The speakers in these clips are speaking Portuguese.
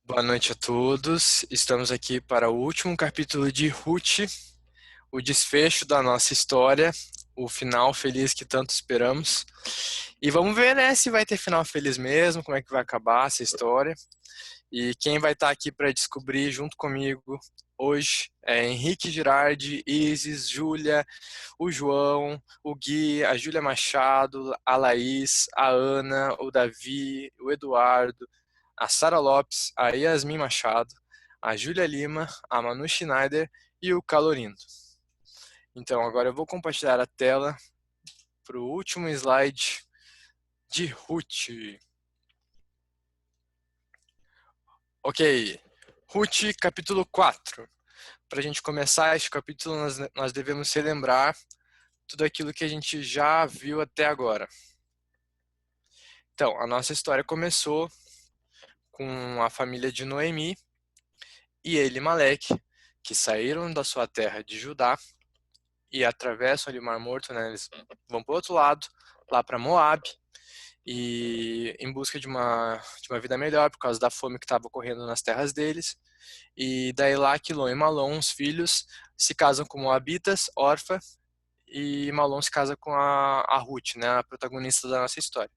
Boa noite a todos. Estamos aqui para o último capítulo de Ruth, o desfecho da nossa história, o final feliz que tanto esperamos. E vamos ver, né, se vai ter final feliz mesmo, como é que vai acabar essa história. E quem vai estar aqui para descobrir junto comigo hoje é Henrique Girardi, Isis, Júlia, o João, o Gui, a Júlia Machado, a Laís, a Ana, o Davi, o Eduardo, a Sara Lopes, a Yasmin Machado, a Júlia Lima, a Manu Schneider e o Calorindo. Então agora eu vou compartilhar a tela para o último slide de Ruth. Ok, Ruth capítulo 4. Para a gente começar este capítulo, nós devemos relembrar tudo aquilo que a gente já viu até agora. Então, a nossa história começou com a família de Noemi e Elimelec, que saíram da sua terra de Judá e atravessam ali o Mar Morto, né? Eles vão para o outro lado, lá para Moab, e em busca de uma vida melhor por causa da fome que estava ocorrendo nas terras deles. E daí lá Quilom e Malom, os filhos, se casam com Moabitas, Orfa, e Malom se casa com a Ruth, né, a protagonista da nossa história.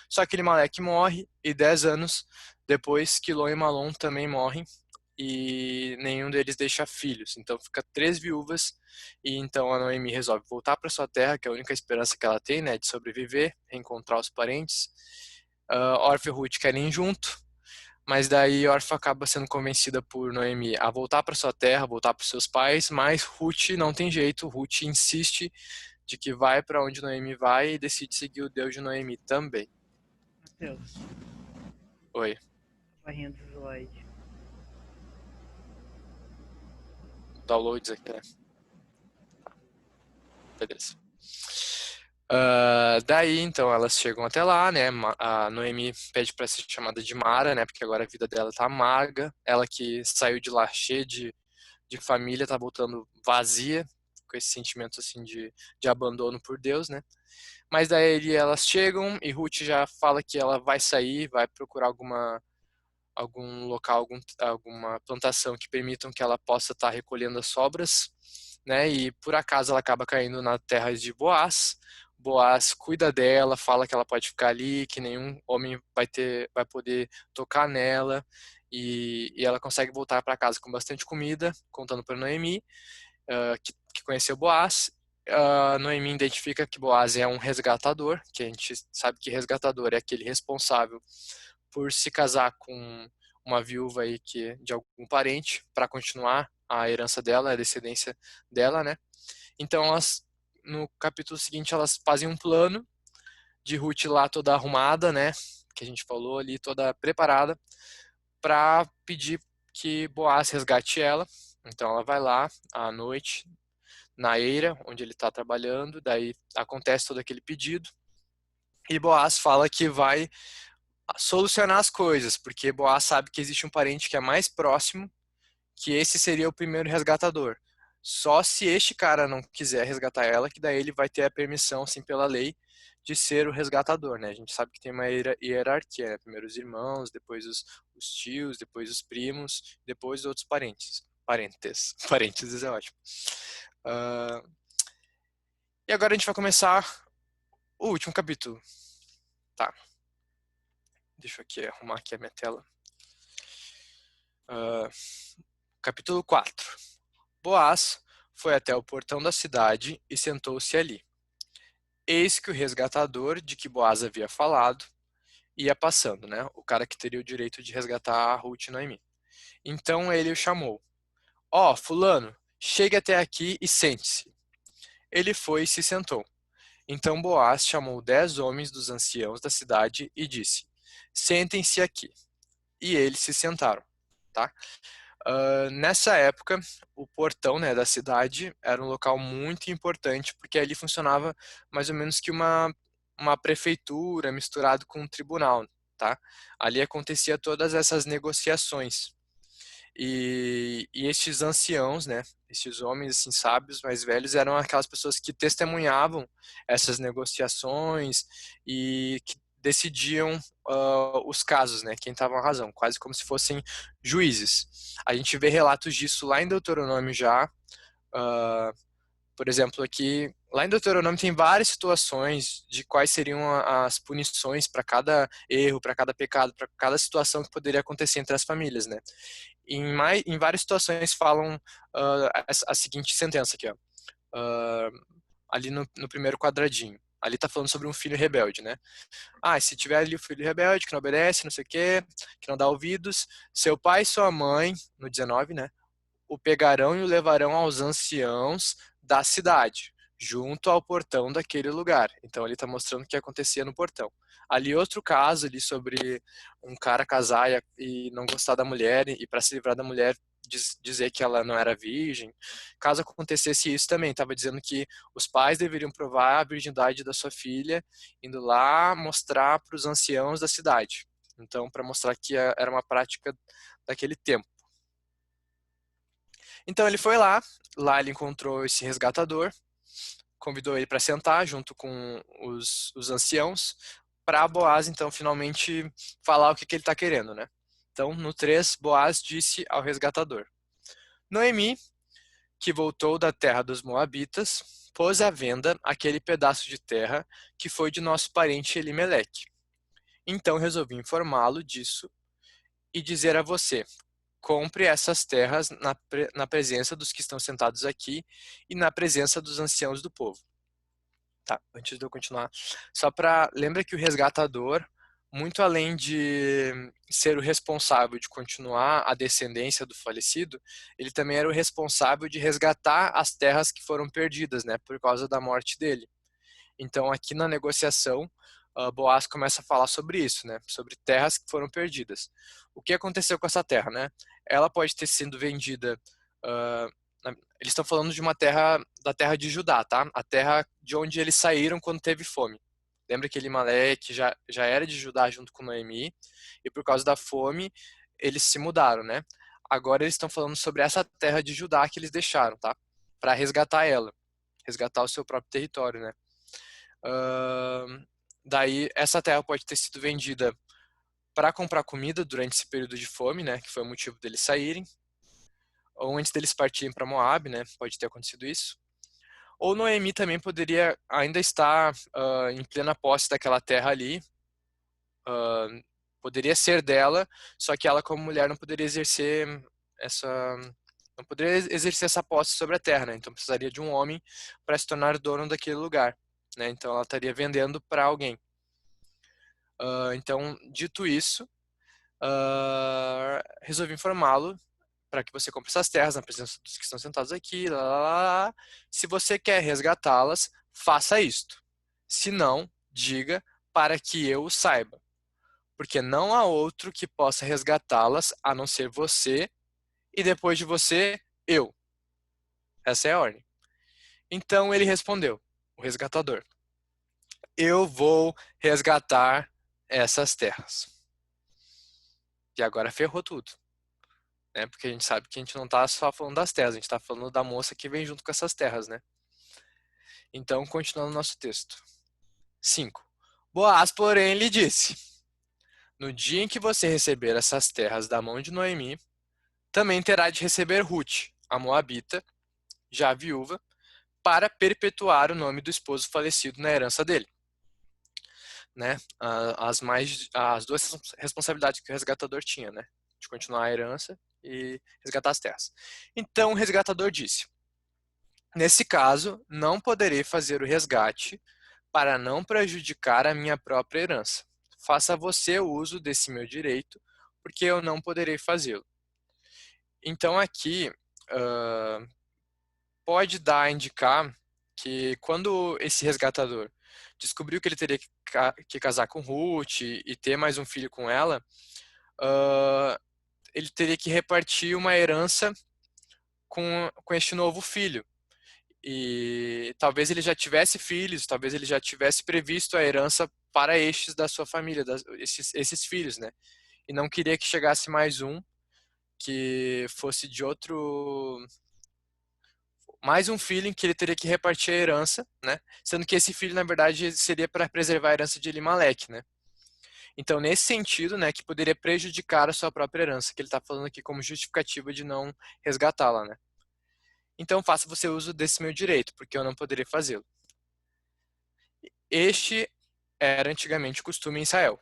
Só que Elimelec morre e 10 anos depois Quilom e Malom também morrem e nenhum deles deixa filhos. Então fica três viúvas e então a Noemi resolve voltar para sua terra, que é a única esperança que ela tem, né, de sobreviver, reencontrar os parentes. Orfa e Ruth querem ir junto, mas daí Orfa acaba sendo convencida por Noemi a voltar para sua terra, voltar para seus pais, mas Ruth não tem jeito, Ruth insiste de que vai para onde Noemi vai e decide seguir o Deus de Noemi também. Matheus, Oi, barrinha do slide. downloads aqui, né? Beleza. Daí, então, elas chegam até lá, né? A Noemi pede para ser chamada de Mara, né? Porque agora a vida dela tá amarga. Ela que saiu de lá cheia de família, tá voltando vazia, com esse sentimento, assim, de abandono por Deus, né? Mas daí elas chegam e Ruth já fala que ela vai sair, vai procurar algum local, alguma plantação que permitam que ela possa estar recolhendo as sobras, né? E por acaso ela acaba caindo na terra de Boaz. Boaz cuida dela, fala que ela pode ficar ali, que nenhum homem vai poder tocar nela. E ela consegue voltar para casa com bastante comida, contando para Noemi, que conheceu Boaz. Noemi identifica que Boaz é um resgatador, que a gente sabe que resgatador é aquele responsável por se casar com uma viúva aí de algum parente para continuar a herança dela, a descendência dela, né? Então no capítulo seguinte elas fazem um plano de Ruth lá toda arrumada, né? Que a gente falou ali, toda preparada para pedir que Boaz resgate ela. Então ela vai lá à noite na eira onde ele está trabalhando, daí acontece todo aquele pedido e Boaz fala que vai solucionar as coisas, porque Boaz sabe que existe um parente que é mais próximo, que esse seria o primeiro resgatador. Só se este cara não quiser resgatar ela, que daí ele vai ter a permissão, assim, pela lei, de ser o resgatador, né? A gente sabe que tem uma hierarquia, né? Primeiro os irmãos, depois os tios, depois os primos, depois outros parentes. Parentes. Parênteses é ótimo. Uh, e agora a gente vai começar o último capítulo. Tá, deixa eu aqui arrumar aqui a minha tela. Uh, Capítulo 4. Boaz foi até o portão da cidade e sentou-se ali. Eis que o resgatador de que Boaz havia falado ia passando, né? O cara que teria o direito de resgatar a Ruth e Noemi. Então ele o chamou. Ó, fulano, chegue até aqui e sente-se. Ele foi e se sentou. Então Boaz chamou 10 homens dos anciãos da cidade e disse: Sentem-se aqui. E eles se sentaram, tá? Nessa época, o portão, né, da cidade era um local muito importante, porque ali funcionava mais ou menos que uma prefeitura misturado com um tribunal, tá? Ali acontecia todas essas negociações. E estes anciãos, né, estes homens assim sábios, mais velhos, eram aquelas pessoas que testemunhavam essas negociações e que decidiam os casos, né? Quem estava na razão, quase como se fossem juízes. A gente vê relatos disso lá em Deuteronômio já. ah, por exemplo, aqui, lá em Deuteronômio tem várias situações de quais seriam as punições para cada erro, para cada pecado, para cada situação que poderia acontecer entre as famílias, né? Em várias situações falam a seguinte sentença aqui, ó. Ah, ali no primeiro quadradinho. Ali tá falando sobre um filho rebelde, né? Ah, se tiver ali o filho rebelde que não obedece, não sei o quê, que não dá ouvidos, seu pai e sua mãe, no 19, né? O pegarão e o levarão aos anciãos da cidade, junto ao portão daquele lugar. Então ele está mostrando o que acontecia no portão. Ali outro caso ali sobre um cara casar e não gostar da mulher e para se livrar da mulher dizer que ela não era virgem. Caso acontecesse isso também, estava dizendo que os pais deveriam provar a virgindade da sua filha, indo lá mostrar para os anciãos da cidade. Então, para mostrar que era uma prática daquele tempo. Então ele foi lá ele encontrou esse resgatador, convidou ele para sentar junto com os anciãos, para Boaz então finalmente falar o que ele está querendo, né? Então no 3, Boaz disse ao resgatador: Noemi, que voltou da terra dos Moabitas, pôs à venda aquele pedaço de terra que foi de nosso parente Elimeleque. Então resolvi informá-lo disso e dizer a você: compre essas terras na presença dos que estão sentados aqui e na presença dos anciãos do povo. Tá, antes de eu continuar, só para lembra que o resgatador, muito além de ser o responsável de continuar a descendência do falecido, ele também era o responsável de resgatar as terras que foram perdidas, né, por causa da morte dele. Então, aqui na negociação, Boaz começa a falar sobre isso, né? Sobre terras que foram perdidas. O que aconteceu com essa terra, né? Ela pode ter sido vendida. Uh, eles estão falando de uma terra, da terra de Judá, tá? A terra de onde eles saíram quando teve fome. Lembra que Elimelec já era de Judá junto com Noemi, e por causa da fome, eles se mudaram, né? Agora eles estão falando sobre essa terra de Judá que eles deixaram, tá? Para resgatar ela, resgatar o seu próprio território, né? Daí essa terra pode ter sido vendida para comprar comida durante esse período de fome, né, que foi o motivo deles saírem, ou antes deles partirem para Moab, né, pode ter acontecido isso. Ou Noemi também poderia ainda estar em plena posse daquela terra ali, poderia ser dela, só que ela como mulher não poderia exercer essa não poderia exercer essa posse sobre a terra, né? Então precisaria de um homem para se tornar dono daquele lugar, né? Então ela estaria vendendo para alguém. Então, dito isso, resolvi informá-lo para que você compre essas terras na presença dos que estão sentados aqui. Lá, lá, lá, lá. Se você quer resgatá-las, faça isto. Se não, diga para que eu o saiba. Porque não há outro que possa resgatá-las a não ser você e depois de você, eu. Essa é a ordem. Então ele respondeu, o resgatador: eu vou resgatar essas terras. E agora ferrou tudo, né? Porque a gente sabe que a gente não está só falando das terras, a gente está falando da moça que vem junto com essas terras, né? Então, continuando o nosso texto. 5. Boaz, porém, lhe disse: no dia em que você receber essas terras da mão de Noemi, também terá de receber Ruth, a Moabita, já viúva, para perpetuar o nome do esposo falecido na herança dele. Né? As duas responsabilidades que o resgatador tinha, né? De continuar a herança e resgatar as terras. Então o resgatador disse: nesse caso, não poderei fazer o resgate para não prejudicar a minha própria herança. Faça você o uso desse meu direito, porque eu não poderei fazê-lo. Então aqui pode dar a indicar que quando esse resgatador descobriu que ele teria que casar com Ruth e ter mais um filho com ela, ele teria que repartir uma herança com este novo filho. E talvez ele já tivesse filhos, talvez ele já tivesse previsto a herança para estes da sua família, esses filhos, né? E não queria que chegasse mais um que fosse de outro, mais um filho em que ele teria que repartir a herança, né? Sendo que esse filho, na verdade, seria para preservar a herança de Elimelec, né? Então, nesse sentido, né, que poderia prejudicar a sua própria herança, que ele está falando aqui como justificativa de não resgatá-la, né? Então, faça você uso desse meu direito, porque eu não poderia fazê-lo. Este era antigamente o costume em Israel,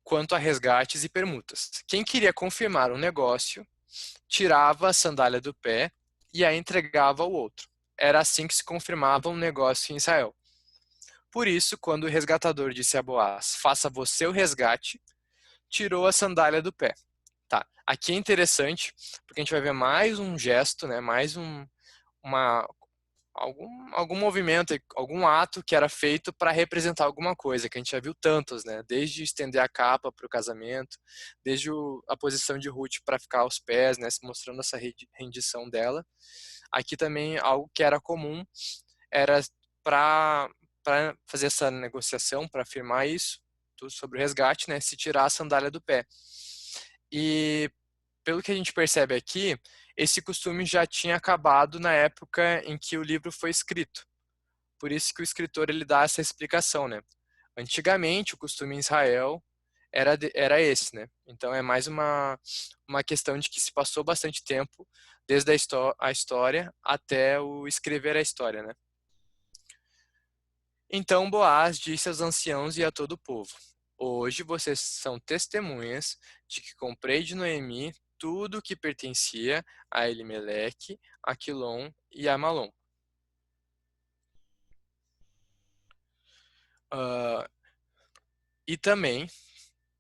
quanto a resgates e permutas. Quem queria confirmar um negócio, tirava a sandália do pé e a entregava ao outro. Era assim que se confirmava um negócio em Israel. Por isso, quando o resgatador disse a Boaz, faça você o resgate, tirou a sandália do pé. Tá. Aqui é interessante, porque a gente vai ver mais um gesto, né, mais uma, algum movimento, algum ato que era feito para representar alguma coisa, que a gente já viu tantos, né? Desde estender a capa para o casamento, desde a posição de Ruth para ficar aos pés, né? Mostrando essa rendição dela. Aqui também algo que era comum era para fazer essa negociação, para afirmar isso, tudo sobre o resgate, né? Se tirar a sandália do pé. E pelo que a gente percebe aqui, esse costume já tinha acabado na época em que o livro foi escrito. Por isso que o escritor ele dá essa explicação, né? Antigamente, o costume em Israel era esse, né? Então é mais uma questão de que se passou bastante tempo desde a história até o escrever a história, né? Então Boaz disse aos anciãos e a todo o povo: Hoje vocês são testemunhas de que comprei de Noemi tudo o que pertencia a Elimeleque, a Quilom e a Malom. Ah, e também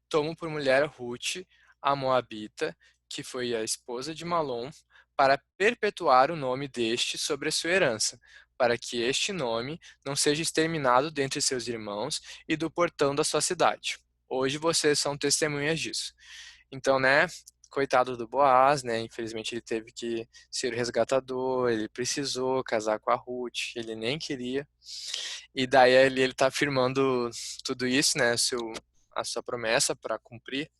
tomo por mulher Ruth, a Moabita, que foi a esposa de Malom, para perpetuar o nome deste sobre a sua herança, para que este nome não seja exterminado dentre seus irmãos e do portão da sua cidade. Hoje vocês são testemunhas disso. Então, né, coitado do Boaz, né, infelizmente ele teve que ser o resgatador, ele precisou casar com a Ruth, ele nem queria. E daí ele tá afirmando tudo isso, né, a sua promessa para cumprir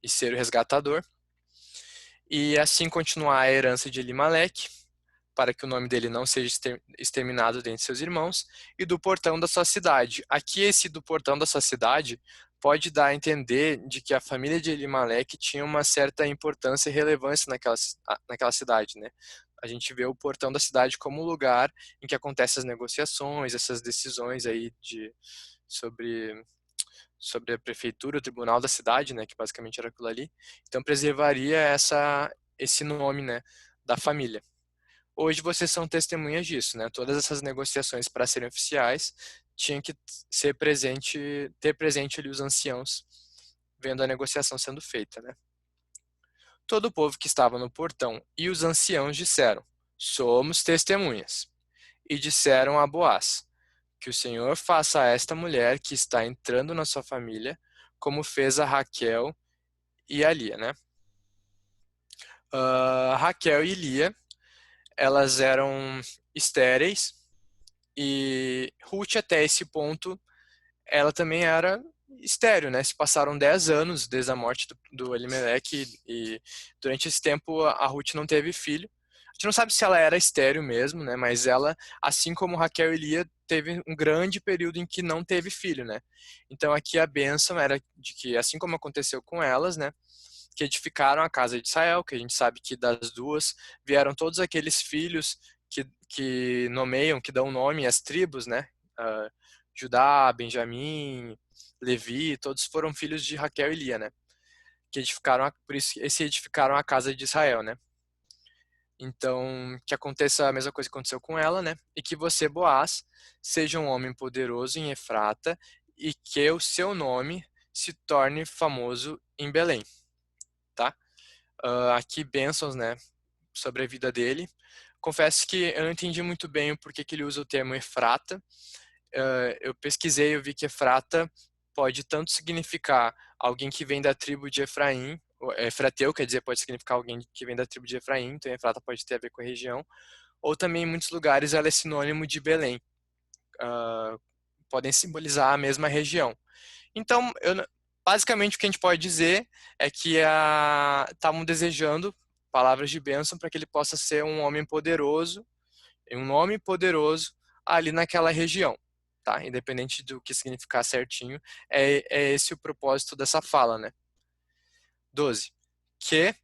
e ser o resgatador. E assim continuar a herança de Elimelec, para que o nome dele não seja exterminado dentre seus irmãos, e do portão da sua cidade. Aqui esse do portão da sua cidade pode dar a entender de que a família de Elimelec tinha uma certa importância e relevância naquela cidade, né? A gente vê o portão da cidade como o lugar em que acontecem as negociações, essas decisões aí sobre sobre a prefeitura, o tribunal da cidade, né, que basicamente era aquilo ali. Então preservaria esse nome, né, da família. Hoje vocês são testemunhas disso, né? Todas essas negociações para serem oficiais tinham que ter presente ali os anciãos vendo a negociação sendo feita, né? Todo o povo que estava no portão e os anciãos disseram: Somos testemunhas. E disseram a Boaz: Que o Senhor faça a esta mulher que está entrando na sua família, como fez a Raquel e a Lia, né? Raquel e Lia, elas eram estéreis e Ruth até esse ponto, ela também era estéril, né? Se passaram 10 anos desde a morte do Elimelec e durante esse tempo a Ruth não teve filho. A gente não sabe se ela era estéril mesmo, né? Mas ela, assim como Raquel e Lia, teve um grande período em que não teve filho, né? Então aqui a bênção era de que, assim como aconteceu com elas, né? Que edificaram a casa de Israel, que a gente sabe que das duas vieram todos aqueles filhos que nomeiam, que dão nome às tribos, né? Uh, Judá, Benjamim, Levi, todos foram filhos de Raquel e Lia, né? Que edificaram, por isso esse edificaram a casa de Israel, né? Então, que aconteça a mesma coisa que aconteceu com ela, né? E que você, Boaz, seja um homem poderoso em Efrata e que o seu nome se torne famoso em Belém, tá? Aqui bênçãos, né, sobre a vida dele. Confesso que eu não entendi muito bem o porquê que ele usa o termo Efrata. Eu pesquisei, eu vi que Efrata pode tanto significar alguém que vem da tribo de Efraim, Efrateu, quer dizer, pode significar alguém que vem da tribo de Efraim, então Efrata pode ter a ver com a região, ou também em muitos lugares ela é sinônimo de Belém. Podem simbolizar a mesma região. Então, basicamente o que a gente pode dizer é que estavam desejando palavras de bênção para que ele possa ser um homem poderoso, um nome poderoso ali naquela região. tá? Independente do que significar certinho, é esse o propósito dessa fala, né? 12. Que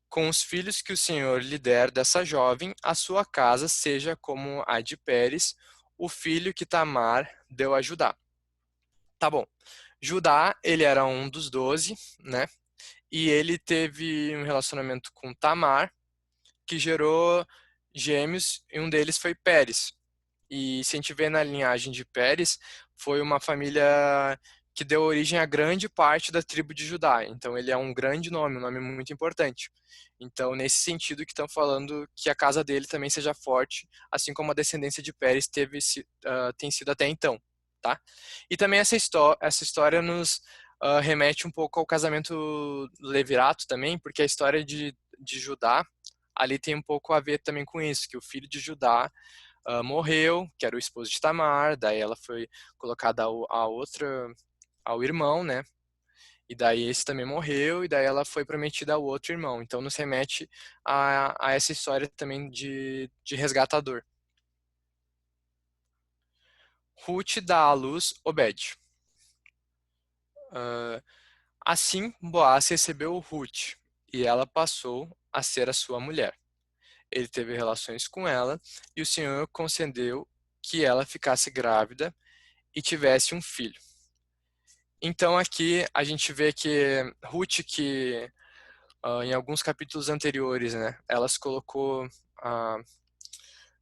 com os filhos que o Senhor lhe der dessa jovem, a sua casa seja como a de Pérez, o filho que Tamar deu a Judá. Tá bom. Judá, ele era um dos 12, né? E ele teve um relacionamento com Tamar, que gerou gêmeos, e um deles foi Pérez. E se a gente vê na linhagem de Pérez, foi uma família que deu origem a grande parte da tribo de Judá. Então ele é um grande nome, um nome muito importante. Então, nesse sentido que estão falando que a casa dele também seja forte, assim como a descendência de Pérez tem sido até então, tá? E também essa história nos remete um pouco ao casamento levirato também, porque a história de Judá ali tem um pouco a ver também com isso, que o filho de Judá morreu, que era o esposo de Tamar, daí ela foi colocada ao irmão, né? E daí esse também morreu, e daí ela foi prometida ao outro irmão. Então nos remete a essa história também de resgatador. Ruth dá à luz Obed. Assim, Boaz recebeu Ruth, e ela passou a ser a sua mulher. Ele teve relações com ela, e o Senhor concedeu que ela ficasse grávida e tivesse um filho. Então aqui a gente vê que Ruth, que em alguns capítulos anteriores, né, ela se colocou,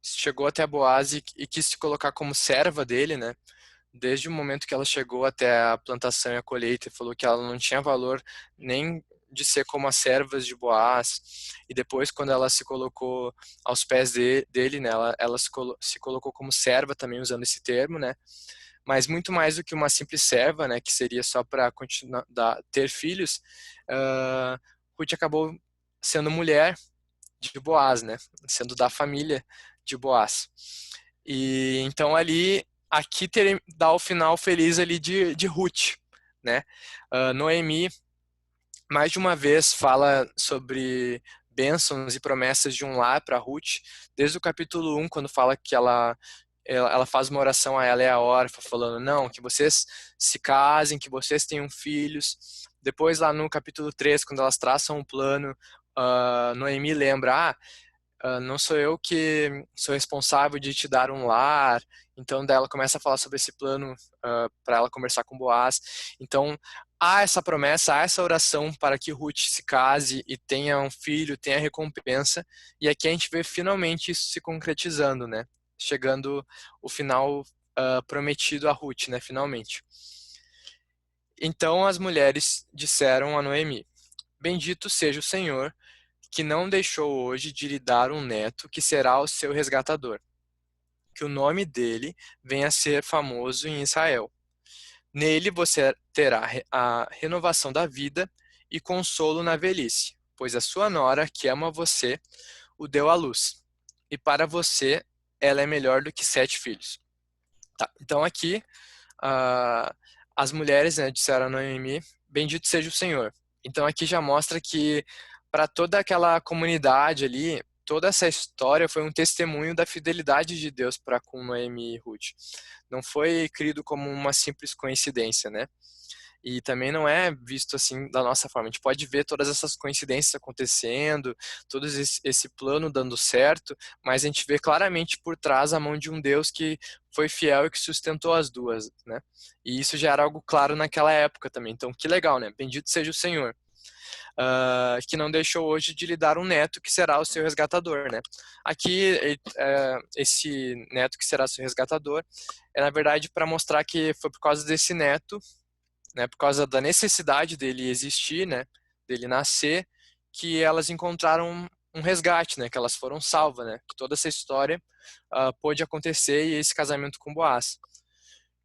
chegou até Boaz e quis se colocar como serva dele, né, desde o momento que ela chegou até a plantação e a colheita, falou que ela não tinha valor nem de ser como as servas de Boaz, e depois quando ela se colocou aos pés dele, né, ela se colocou como serva também, usando esse termo, né, mas muito mais do que uma simples serva, né, que seria só para continuar ter filhos, Ruth acabou sendo mulher de Boaz, né, sendo da família de Boaz. E então ali, aqui dá o final feliz ali de Ruth, né? Noemi mais de uma vez fala sobre bênçãos e promessas de um lar para Ruth, desde o capítulo 1, quando fala que ela faz uma oração a ela e a órfã, falando, não, que vocês se casem, que vocês tenham filhos. Depois, lá no capítulo 3, quando elas traçam um plano, Noemi lembra, não sou eu que sou responsável de te dar um lar. Então, daí ela começa a falar sobre esse plano para ela conversar com Boaz. Então, há essa promessa, há essa oração para que Ruth se case e tenha um filho, tenha recompensa. E aqui a gente vê finalmente isso se concretizando, né? Chegando o final prometido a Ruth, né? Finalmente. Então as mulheres disseram a Noemi: Bendito seja o Senhor, que não deixou hoje de lhe dar um neto que será o seu resgatador. Que o nome dele venha a ser famoso em Israel. Nele você terá a renovação da vida e consolo na velhice, pois a sua nora, que ama você, o deu à luz. E para você, ela é melhor do que 7 filhos. Tá, então aqui, as mulheres, né, disseram a Noemi, bendito seja o Senhor. Então aqui já mostra que para toda aquela comunidade ali, toda essa história foi um testemunho da fidelidade de Deus para com Noemi e Ruth. Não foi crido como uma simples coincidência, né? E também não é visto assim da nossa forma. A gente pode ver todas essas coincidências acontecendo, todo esse plano dando certo, mas a gente vê claramente por trás a mão de um Deus que foi fiel e que sustentou as duas, né? E isso já era algo claro naquela época também. Então, que legal, né? Bendito seja o Senhor. Que não deixou hoje de lhe dar um neto que será o seu resgatador, né? Aqui, esse neto que será seu resgatador é, na verdade, para mostrar que foi por causa desse neto, né, por causa da necessidade dele existir, né, dele nascer, que elas encontraram um resgate, né, que elas foram salvas, né, que toda essa história pôde acontecer e esse casamento com Boaz.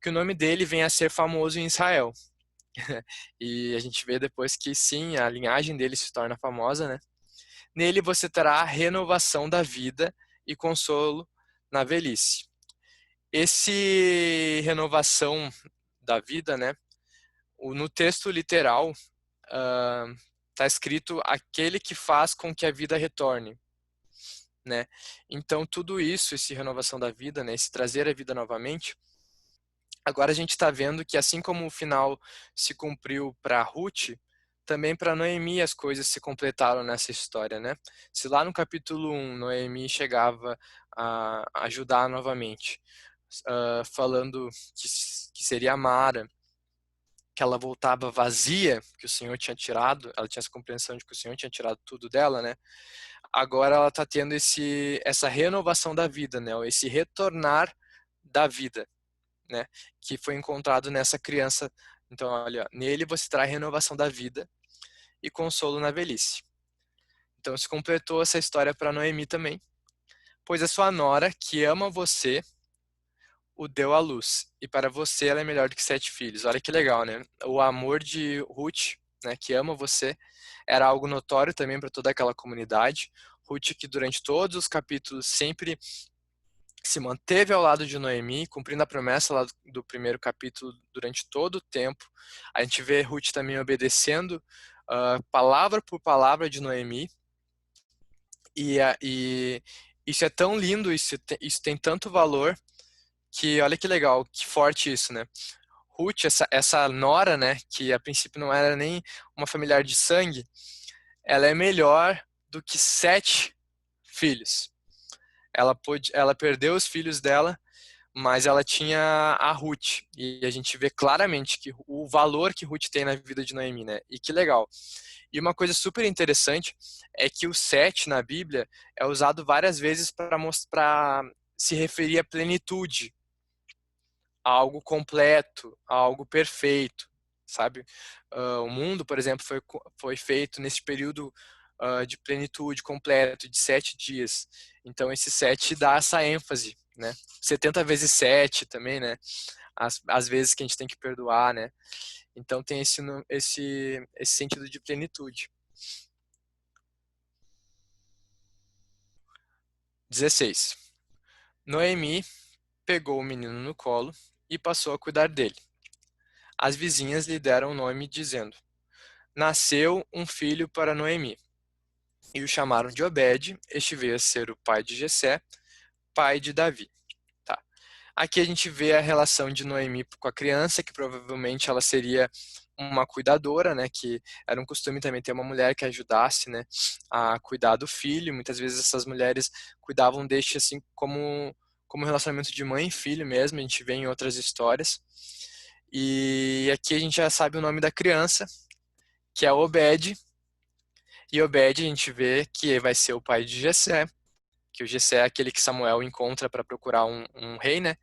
Que o nome dele venha a ser famoso em Israel. E a gente vê depois que sim, a linhagem dele se torna famosa, né? Nele você terá a renovação da vida e consolo na velhice. Esse renovação da vida, né? No texto literal está escrito aquele que faz com que a vida retorne, né? Então tudo isso, esse renovação da vida, né? Esse trazer a vida novamente, Agora a gente está vendo que assim como o final se cumpriu para Ruth, também para Noemi as coisas se completaram nessa história, né? Se lá no capítulo 1 Noemi chegava a ajudar novamente, falando que seria a Mara, que ela voltava vazia, que o Senhor tinha tirado, ela tinha essa compreensão de que o Senhor tinha tirado tudo dela, né? Agora ela está tendo essa renovação da vida, né? Esse retornar da vida, né? Que foi encontrado nessa criança. Então, olha, nele você traz renovação da vida e consolo na velhice. Então se completou essa história para Noemi também, pois a sua nora, que ama você, o deu à luz, e para você ela é melhor do que 7 filhos. Olha que legal, né? O amor de Ruth, né, que ama você, era algo notório também para toda aquela comunidade. Ruth, que durante todos os capítulos sempre se manteve ao lado de Noemi, cumprindo a promessa lá do primeiro capítulo durante todo o tempo. A gente vê Ruth também obedecendo palavra por palavra de Noemi. E isso é tão lindo, isso tem tanto valor, que olha que legal, que forte isso, né? Ruth, essa nora, né, que a princípio não era nem uma familiar de sangue, ela é melhor do que 7 filhos. Ela perdeu os filhos dela, mas ela tinha a Ruth. E a gente vê claramente que o valor que Ruth tem na vida de Noemi, né? E que legal. E uma coisa super interessante é que o 7 na Bíblia é usado várias vezes para mostrar, se referir à plenitude, a algo completo, a algo perfeito, sabe? O mundo, por exemplo, foi feito nesse período de plenitude completo, de 7 dias. Então, esse 7 dá essa ênfase, né? 70 vezes 7 também, né? As vezes que a gente tem que perdoar, né? Então, tem esse sentido de plenitude. 16. Noemi pegou o menino no colo e passou a cuidar dele. As vizinhas lhe deram o nome, dizendo: Nasceu um filho para Noemi. E o chamaram de Obed. Este veio a ser o pai de Jessé, pai de Davi. Tá. Aqui a gente vê a relação de Noemi com a criança, que provavelmente ela seria uma cuidadora, né, que era um costume também ter uma mulher que ajudasse, né, a cuidar do filho. Muitas vezes essas mulheres cuidavam deste assim como relacionamento de mãe e filho mesmo, a gente vê em outras histórias. E aqui a gente já sabe o nome da criança, que é Obed. E Obed a gente vê que vai ser o pai de Jessé, que o Jessé é aquele que Samuel encontra para procurar um rei, né?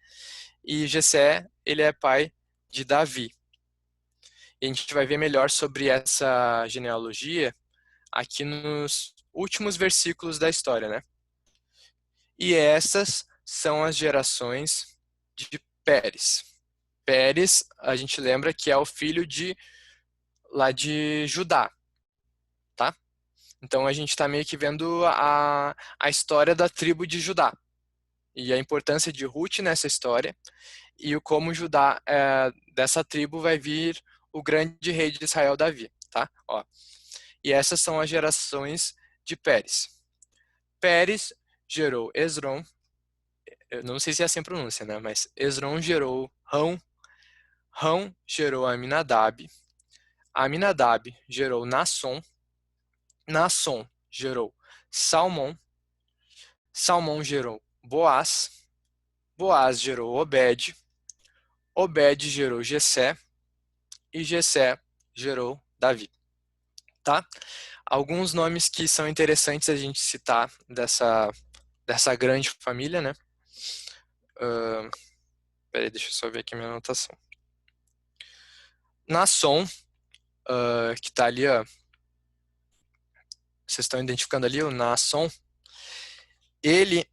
E Jessé, ele é pai de Davi. E a gente vai ver melhor sobre essa genealogia aqui nos últimos versículos da história, né? E essas são as gerações de Pérez. Pérez, a gente lembra que é o filho lá de Judá, tá? Então a gente está meio que vendo a história da tribo de Judá e a importância de Ruth nessa história e o como Judá dessa tribo vai vir o grande rei de Israel, Davi, tá? Ó. E essas são as gerações de Pérez. Pérez gerou Esrom, eu não sei se é assim a pronúncia, né? Mas Esrom gerou Rão, Rão gerou Aminadab, Aminadab gerou Nasson, Nasson gerou Salmão, Salmão gerou Boaz, Boaz gerou Obed, Obed gerou Jessé e Jessé gerou Davi, tá? Alguns nomes que são interessantes a gente citar dessa grande família, né? Uh, Peraí, deixa eu só ver aqui a minha anotação. Nasson, que tá ali, ó, vocês estão identificando ali o Nasson, ele,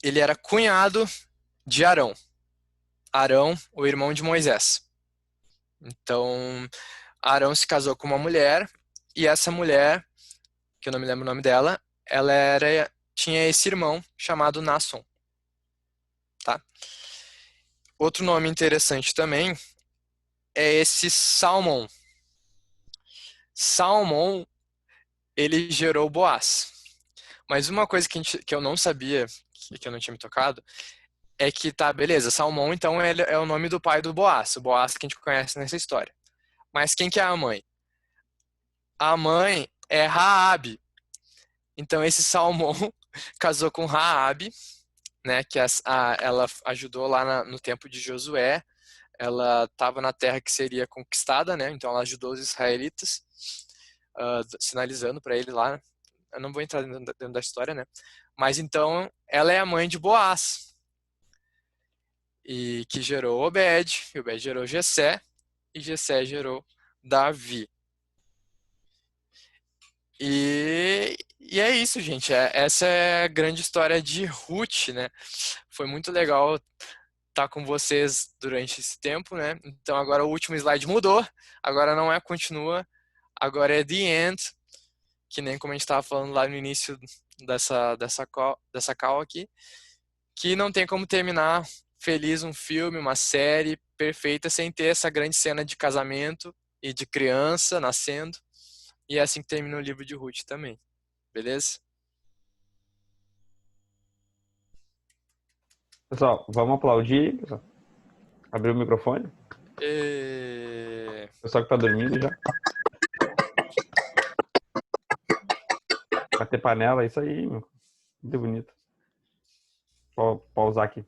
ele era cunhado de Arão. Arão, o irmão de Moisés. Então, Arão se casou com uma mulher, e essa mulher, que eu não me lembro o nome dela, tinha esse irmão chamado Nasson, tá? Outro nome interessante também é esse Salmão. Salmão, ele gerou Boaz. Mas uma coisa que eu não sabia, que eu não tinha me tocado, é que tá, beleza, Salmão, então, ele é o nome do pai do Boaz, o Boaz que a gente conhece nessa história. Mas quem que é a mãe? A mãe é Raabe. Então, esse Salmão casou com Raabe, né, que ela ajudou lá no tempo de Josué. Ela estava na terra que seria conquistada, né? Então ela ajudou os israelitas, sinalizando para ele lá. Eu não vou entrar dentro da história, né? Mas então ela é a mãe de Boaz, e que gerou Obed, e Obed gerou Jessé, e Jessé gerou Davi. E é isso, gente. Essa é a grande história de Ruth, né? Foi muito legal estar com vocês durante esse tempo, né? Então agora o último slide mudou. Agora não é continua, agora é the end, que nem como a gente estava falando lá no início dessa call aqui, que não tem como terminar feliz um filme, uma série perfeita sem ter essa grande cena de casamento e de criança nascendo. E é assim que termina o livro de Ruth também. Beleza? Pessoal, vamos aplaudir, pessoal. Abrir o microfone. E... O pessoal que tá dormindo já. Bater panela, isso aí, meu. Muito bonito. Vou pausar aqui.